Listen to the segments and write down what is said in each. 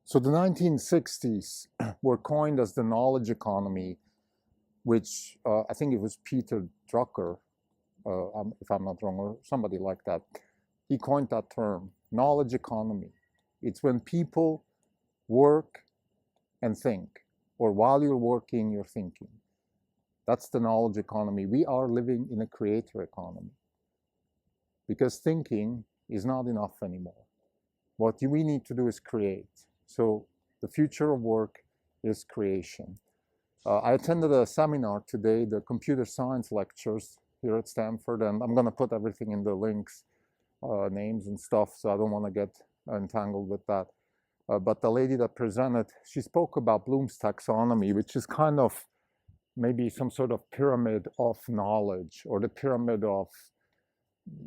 So the 1960s were coined as the knowledge economy, which I think it was Peter Drucker, if I'm not wrong, or somebody like that. He coined that term, knowledge economy. It's when people work and think, or while you're working, you're thinking. That's the knowledge economy. We are living in a creator economy because thinking is not enough anymore. What we need to do is create. So the future of work is creation. I attended a seminar today, the computer science lectures here at Stanford, and I'm going to put everything in the links, names and stuff, so I don't want to get entangled with that. But the lady that presented, she spoke about Bloom's taxonomy, which is kind of maybe some sort of pyramid of knowledge, or the pyramid of,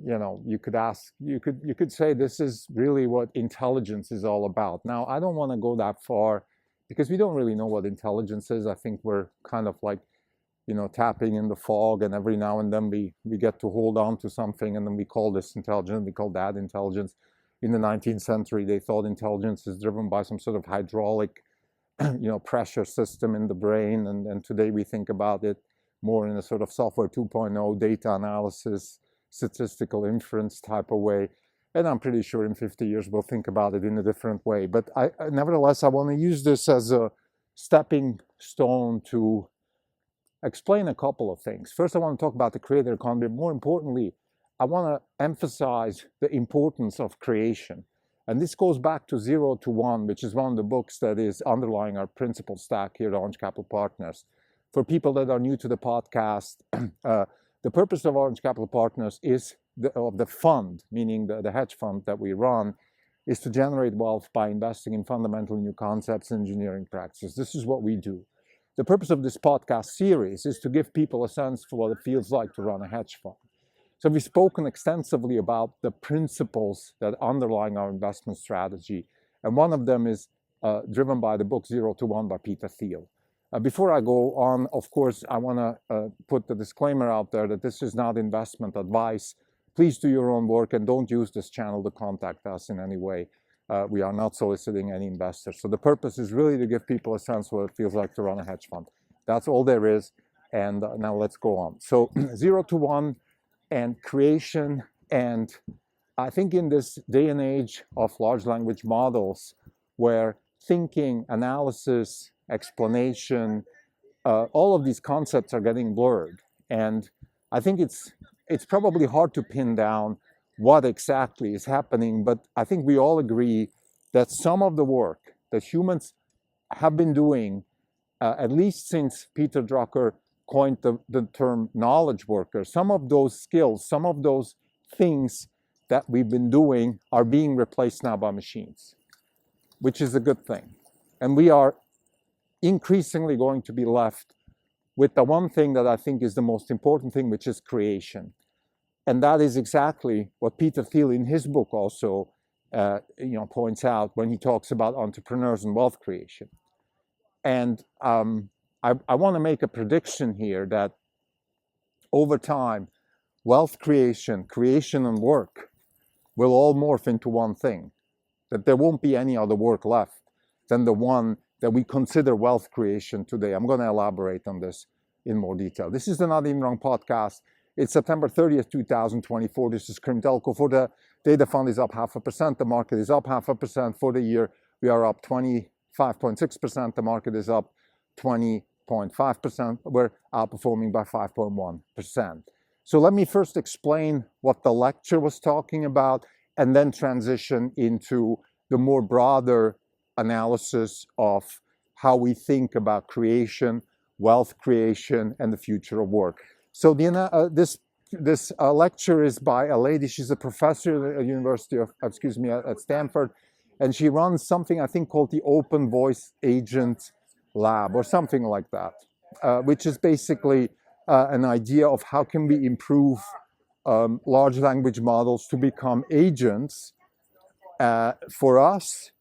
you could say this is really what intelligence is all about. Now, I don't want to go that far because we don't really know what intelligence is. I think we're kind of like, tapping in the fog, and every now and then we get to hold on to something, and then we call this intelligence, we call that intelligence. In the 19th century, they thought intelligence is driven by some sort of hydraulic, pressure system in the brain, and today we think about it more in a sort of software 2.0 data analysis, statistical inference type of way. And I'm pretty sure in 50 years we'll think about it in a different way. But nevertheless, I want to use this as a stepping stone to explain a couple of things. First, I want to talk about the creator economy. More importantly, I want to emphasize the importance of creation. And this goes back to 0 to 1, which is one of the books that is underlying our principal stack here at Orange Capital Partners. For people that are new to the podcast, the purpose of Orange Capital Partners is of the fund, meaning the hedge fund that we run, is to generate wealth by investing in fundamentally new concepts and engineering practices. This is what we do. The purpose of this podcast series is to give people a sense for what it feels like to run a hedge fund. So we've spoken extensively about the principles that underlying our investment strategy. And one of them is driven by the book 0 to 1 by Peter Thiel. Before I go on, of course, I want to put the disclaimer out there that this is not investment advice. Please do your own work and don't use this channel to contact us in any way. We are not soliciting any investors. So the purpose is really to give people a sense of what it feels like to run a hedge fund. That's all there is. And now let's go on. So 0 to 1 and creation. And I think in this day and age of large language models, where thinking, analysis, explanation, all of these concepts are getting blurred. And I think it's probably hard to pin down what exactly is happening, but I think we all agree that some of the work that humans have been doing, at least since Peter Drucker coined the term knowledge worker, some of those skills, some of those things that we've been doing are being replaced now by machines, which is a good thing. And we are increasingly going to be left with the one thing that I think is the most important thing, which is creation. And that is exactly what Peter Thiel in his book also points out when he talks about entrepreneurs and wealth creation. And I want to make a prediction here that over time, wealth creation, creation and work will all morph into one thing, that there won't be any other work left than the one that we consider wealth creation today. I'm going to elaborate on this in more detail. This is the Not Even Wrong podcast. It's September 30th, 2024. This is Krim Telko. For the day, the fund is up 0.5%. The market is up 0.5%. For the year, we are up 25.6%. The market is up 20.5%. We're outperforming by 5.1%. So let me first explain what the lecture was talking about and then transition into the more broader analysis of how we think about creation, wealth creation, and the future of work. So this lecture is by a lady. She's a professor at the University of, at Stanford, and she runs something I think called the Open Voice Agent Lab or something like that, which is basically an idea of how can we improve large language models to become agents for us,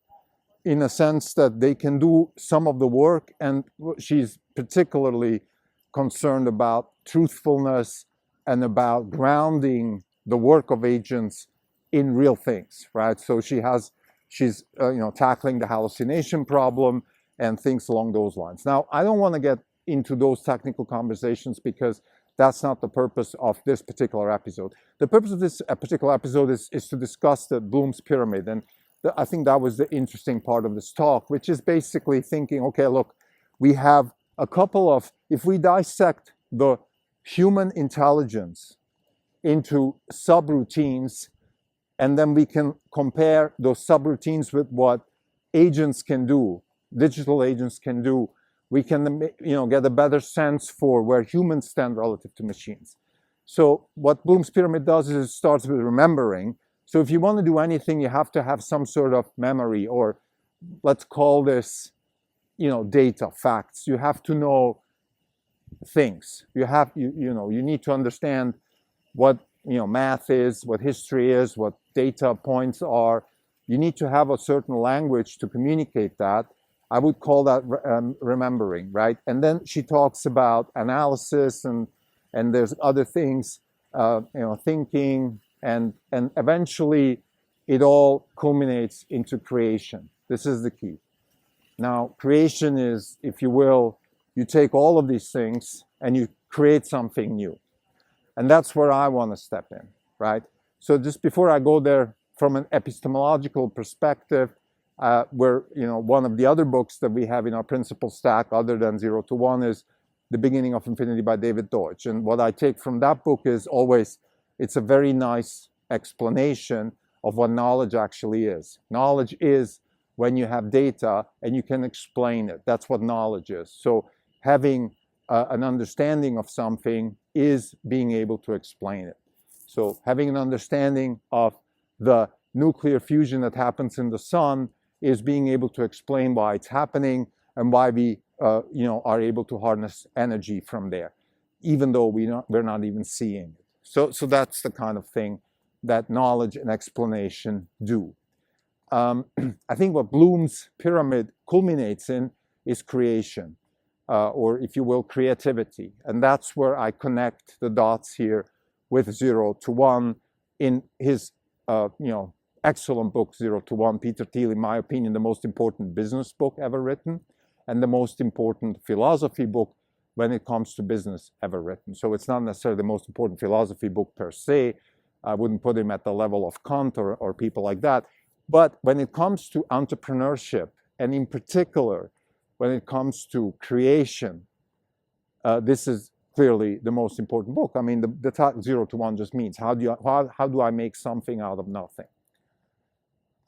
in a sense that they can do some of the work, and she's particularly concerned about truthfulness and about grounding the work of agents in real things, right? So she has she's tackling the hallucination problem and things along those lines. Now, I don't want to get into those technical conversations because that's not the purpose of this particular episode. The purpose of this particular episode is to discuss the Bloom's pyramid. And I think that was the interesting part of this talk, which is basically thinking, okay, look, we have a couple of, if we dissect the human intelligence into subroutines, and then we can compare those subroutines with what agents can do, digital agents can do, we can get a better sense for where humans stand relative to machines. So what Bloom's pyramid does is it starts with remembering. So if you want to do anything, you have to have some sort of memory, or let's call this, data, facts. You have to know things. You need to understand what math is, what history is, what data points are. You need to have a certain language to communicate that. I would call that remembering, right? And then she talks about analysis, and there's other things, thinking, and eventually it all culminates into creation. This is the key. Now, creation is, if you will, you take all of these things and you create something new. And that's where I want to step in, right? So just before I go there, from an epistemological perspective, where one of the other books that we have in our principle stack, other than 0 to 1, is The Beginning of Infinity by David Deutsch. And what I take from that book is always, it's a very nice explanation of what knowledge actually is. Knowledge is when you have data and you can explain it. That's what knowledge is. So having an understanding of something is being able to explain it. So having an understanding of the nuclear fusion that happens in the sun is being able to explain why it's happening and why we are able to harness energy from there, even though we're not even seeing it. So that's the kind of thing that knowledge and explanation do. I think what Bloom's pyramid culminates in is creation, or if you will, creativity. And that's where I connect the dots here with 0 to 1 in his, excellent book, 0 to 1. Peter Thiel, in my opinion, the most important business book ever written, and the most important philosophy book when it comes to business ever written. So it's not necessarily the most important philosophy book per se. I wouldn't put him at the level of Kant or people like that. But when it comes to entrepreneurship, and in particular, when it comes to creation, this is clearly the most important book. I mean, the title 0 to 1 just means how do I make something out of nothing?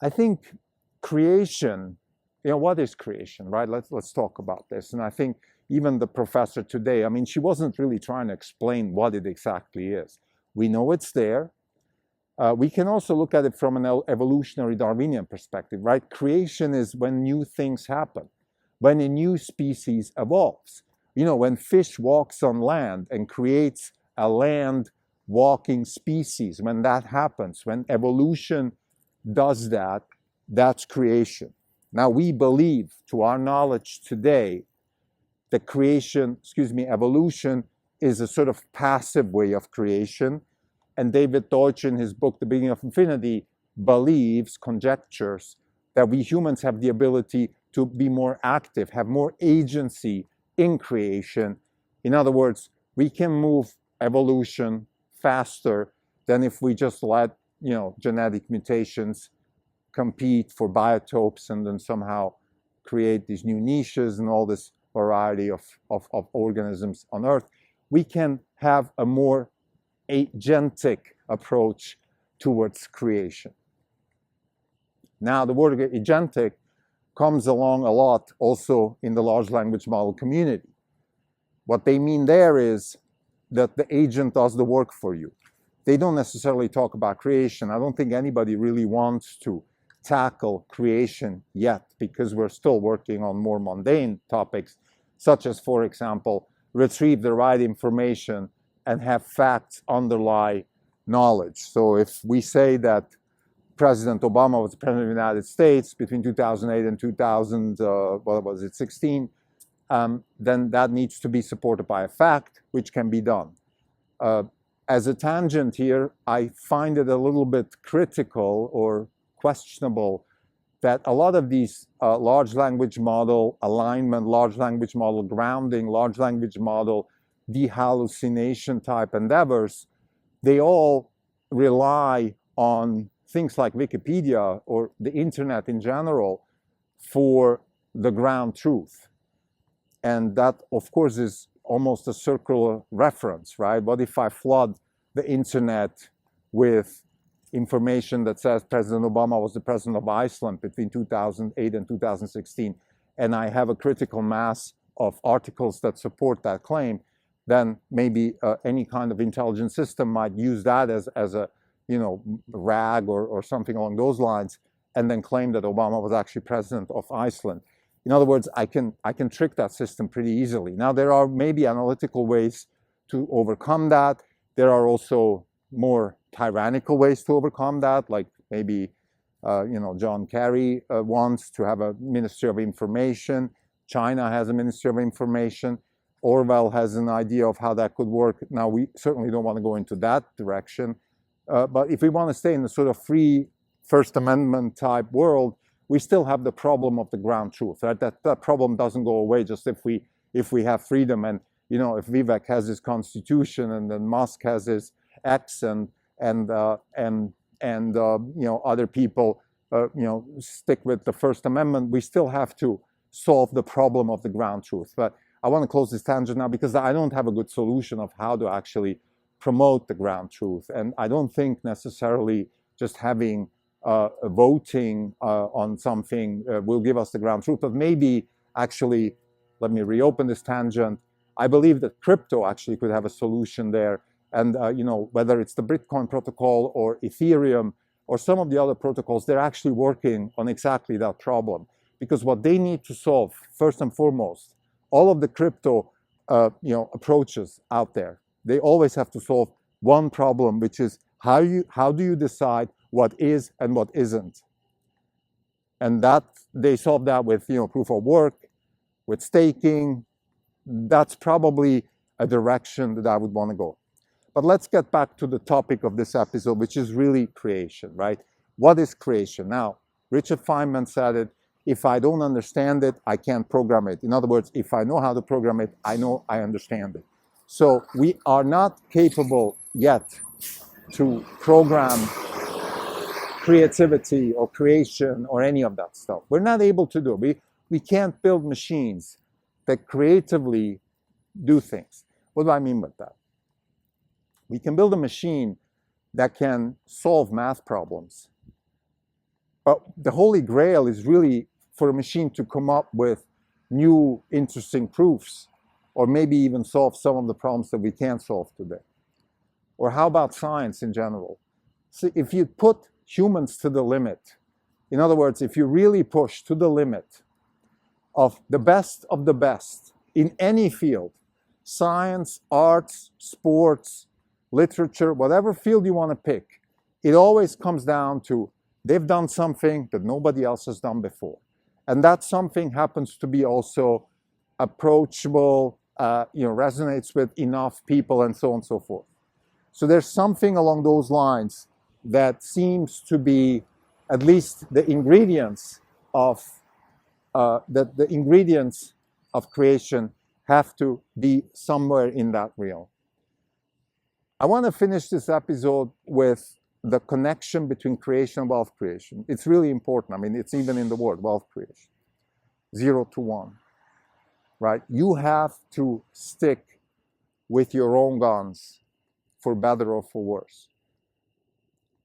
I think creation, what is creation, right? Let's talk about this. And I think even the professor today, I mean, she wasn't really trying to explain what it exactly is. We know it's there. We can also look at it from an evolutionary Darwinian perspective, right? Creation is when new things happen, when a new species evolves. When fish walks on land and creates a land walking species, when that happens, when evolution does that, that's creation. Now, we believe, to our knowledge today, that evolution is a sort of passive way of creation. And David Deutsch, in his book, The Beginning of Infinity, conjectures that we humans have the ability to be more active, have more agency in creation. In other words, we can move evolution faster than if we just let, genetic mutations compete for biotopes and then somehow create these new niches and all this variety of organisms on Earth. We can have a more agentic approach towards creation. Now, the word agentic comes along a lot also in the large language model community. What they mean there is that the agent does the work for you. They don't necessarily talk about creation. I don't think anybody really wants to tackle creation yet, because we're still working on more mundane topics, such as, for example, retrieve the right information and have facts underlie knowledge. So if we say that President Obama was the president of the United States between 2008 and 2016, then that needs to be supported by a fact, which can be done. As a tangent here, I find it a little bit critical or questionable that a lot of these large language model alignment, large language model grounding, large language model dehallucination type endeavors, they all rely on things like Wikipedia or the internet in general for the ground truth. And that, of course, is almost a circular reference, right? What if I flood the internet with information that says President Obama was the president of Iceland between 2008 and 2016, and I have a critical mass of articles that support that claim? Then maybe any kind of intelligence system might use that as a rag or something along those lines, and then claim that Obama was actually president of Iceland. In other words, I can trick that system pretty easily. Now, there are maybe analytical ways to overcome that. There are also more tyrannical ways to overcome that, like maybe John Kerry wants to have a Ministry of Information. China has a Ministry of Information. Orwell has an idea of how that could work. Now, we certainly don't want to go into that direction. But if we want to stay in the sort of free First Amendment type world, we still have the problem of the ground truth, right? That problem doesn't go away just if we have freedom. And if Vivek has his constitution and then Musk has his X and other people stick with the First Amendment, we still have to solve the problem of the ground truth. But I want to close this tangent now because I don't have a good solution of how to actually promote the ground truth. And I don't think necessarily just having voting on something will give us the ground truth. But maybe actually, let me reopen this tangent. I believe that crypto actually could have a solution there. And whether it's the Bitcoin protocol or Ethereum or some of the other protocols, they're actually working on exactly that problem. Because what they need to solve, first and foremost, all of the crypto approaches out there, they always have to solve one problem, which is how do you decide what is and what isn't? And that they solve that with proof of work, with staking. That's probably a direction that I would want to go. But let's get back to the topic of this episode, which is really creation, right? What is creation? Now, Richard Feynman said it, if I don't understand it, I can't program it. In other words, if I know how to program it, I know I understand it. So we are not capable yet to program creativity or creation or any of that stuff. We're not able to do it. We can't build machines that creatively do things. What do I mean by that? We can build a machine that can solve math problems. But the holy grail is really for a machine to come up with new, interesting proofs, or maybe even solve some of the problems that we can't solve today. Or how about science in general? See, if you put humans to the limit, in other words, if you really push to the limit of the best in any field, science, arts, sports, literature, whatever field you want to pick, it always comes down to they've done something that nobody else has done before. And that something happens to be also approachable, resonates with enough people, and so on and so forth. So there's something along those lines that seems to be at least the ingredients of the ingredients of creation have to be somewhere in that realm. I want to finish this episode with the connection between creation and wealth creation. It's really important. I mean, it's even in the word, wealth creation. 0 to 1, right? You have to stick with your own guns, for better or for worse.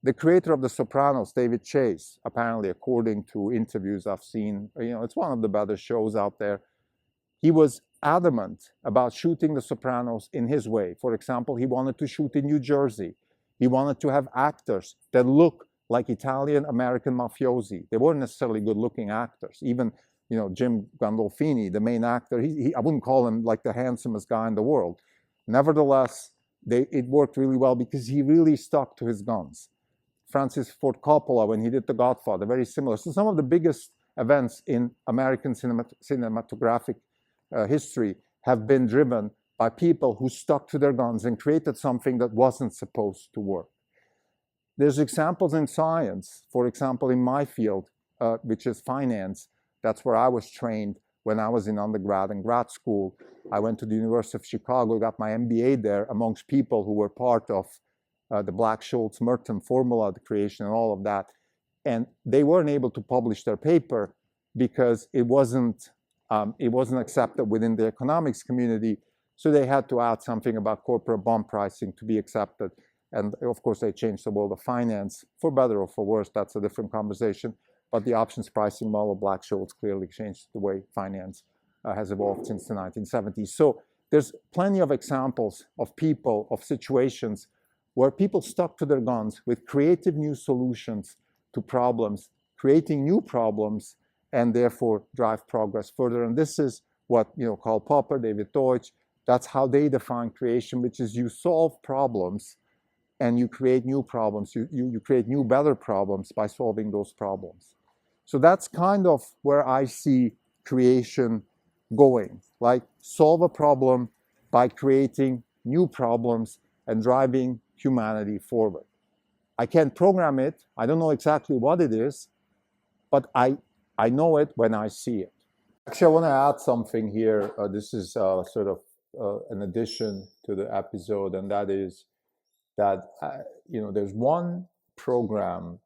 The creator of The Sopranos, David Chase, apparently, according to interviews I've seen, it's one of the better shows out there. He was adamant about shooting The Sopranos in his way. For example, he wanted to shoot in New Jersey. He wanted to have actors that look like Italian-American mafiosi. They weren't necessarily good-looking actors. Even, Jim Gandolfini, the main actor, I wouldn't call him like the handsomest guy in the world. Nevertheless, it worked really well because he really stuck to his guns. Francis Ford Coppola, when he did The Godfather, very similar. So some of the biggest events in American cinematographic history have been driven by people who stuck to their guns and created something that wasn't supposed to work. There's examples in science, for example, in my field, which is finance. That's where I was trained when I was in undergrad and grad school. I went to the University of Chicago, got my MBA there amongst people who were part of the Black-Scholes-Merton formula, the creation and all of that. And they weren't able to publish their paper because it wasn't accepted within the economics community. So they had to add something about corporate bond pricing to be accepted. And of course, they changed the world of finance, for better or for worse. That's a different conversation. But the options pricing model of Black-Scholes clearly changed the way finance has evolved since the 1970s. So there's plenty of examples of people, of situations where people stuck to their guns with creative new solutions to problems, creating new problems, and therefore drive progress further. And this is what Karl Popper, David Deutsch, that's how they define creation, which is you solve problems and you create new problems. You create new, better problems by solving those problems. So that's kind of where I see creation going, like solve a problem by creating new problems and driving humanity forward. I can't program it. I don't know exactly what it is, but I know it when I see it. Actually, I want to add something here. This is sort of an addition to the episode, and that is that there's one program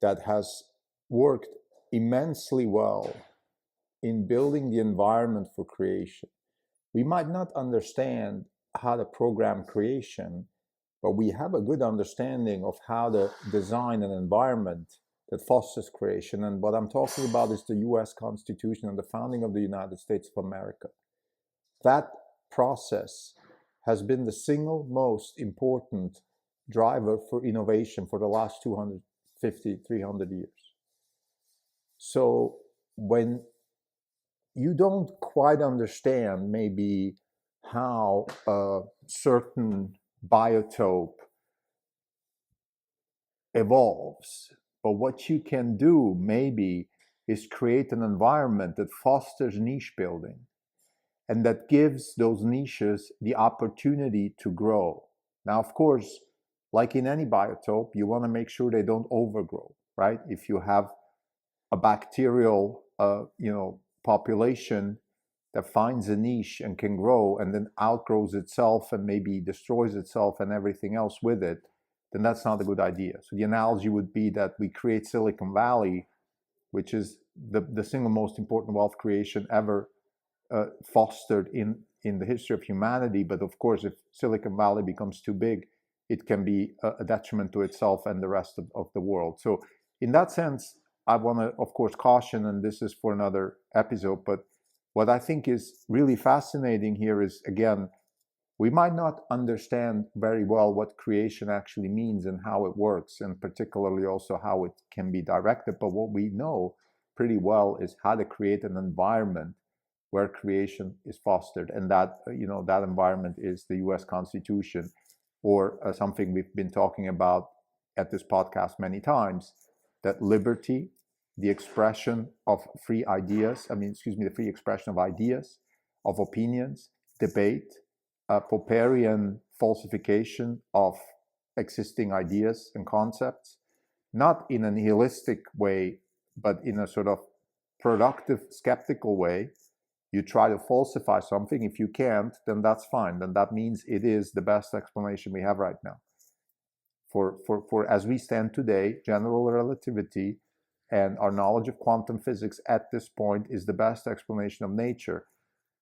that has worked immensely well in building the environment for creation. We might not understand how to program creation, but we have a good understanding of how to design an environment that fosters creation. And what I'm talking about is the US Constitution and the founding of the United States of America. That process has been the single most important driver for innovation for the last 250, 300 years. So when you don't quite understand maybe how a certain biotope evolves, but what you can do maybe is create an environment that fosters niche building and that gives those niches the opportunity to grow. Now, of course, like in any biotope, you want to make sure they don't overgrow, right? If you have a bacterial, population that finds a niche and can grow and then outgrows itself and maybe destroys itself and everything else with it, then that's not a good idea. So the analogy would be that we create Silicon Valley, which is the single most important wealth creation ever fostered in the history of humanity. But of course, if Silicon Valley becomes too big, it can be a detriment to itself and the rest of the world. So in that sense, I want to, of course, caution, and this is for another episode, but what I think is really fascinating here is, again, we might not understand very well what creation actually means and how it works, and particularly also how it can be directed. But what we know pretty well is how to create an environment where creation is fostered. And that, that environment is the US Constitution, or something we've been talking about at this podcast many times, that liberty, the expression of free ideas, the free expression of ideas, of opinions, debate, Popperian falsification of existing ideas and concepts, not in a nihilistic way, but in a sort of productive, skeptical way. You try to falsify something. If you can't, then that's fine. Then that means it is the best explanation we have right now. For as we stand today, general relativity and our knowledge of quantum physics at this point is the best explanation of nature.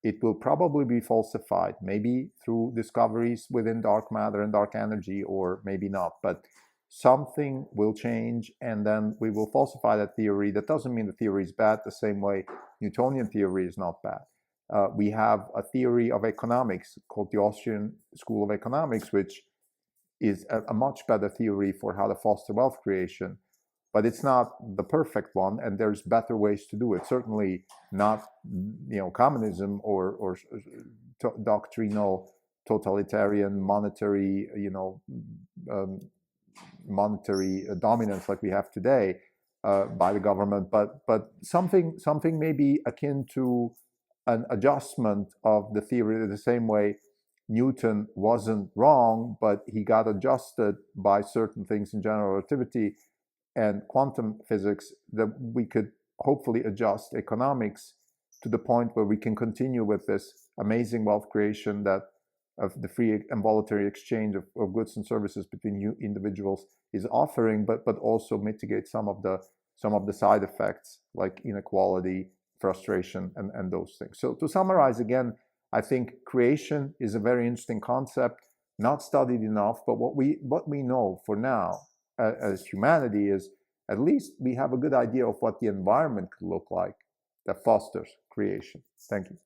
It will probably be falsified, maybe through discoveries within dark matter and dark energy, or maybe not. But something will change, and then we will falsify that theory. That doesn't mean the theory is bad, the same way Newtonian theory is not bad. We have a theory of economics called the Austrian School of Economics, which is a much better theory for how to foster wealth creation. But it's not the perfect one, and there's better ways to do it. Certainly not, communism or doctrinal totalitarian monetary, monetary dominance like we have today by the government. But something maybe akin to an adjustment of the theory, the same way Newton wasn't wrong, but he got adjusted by certain things in general relativity. and quantum physics, that we could hopefully adjust economics to the point where we can continue with this amazing wealth creation that of the free and voluntary exchange of goods and services between individuals is offering, but also mitigate some of the side effects like inequality, frustration, and those things. So to summarize again, I think creation is a very interesting concept, not studied enough, but what we know for now as humanity is at least we have a good idea of what the environment could look like that fosters creation. Thank you.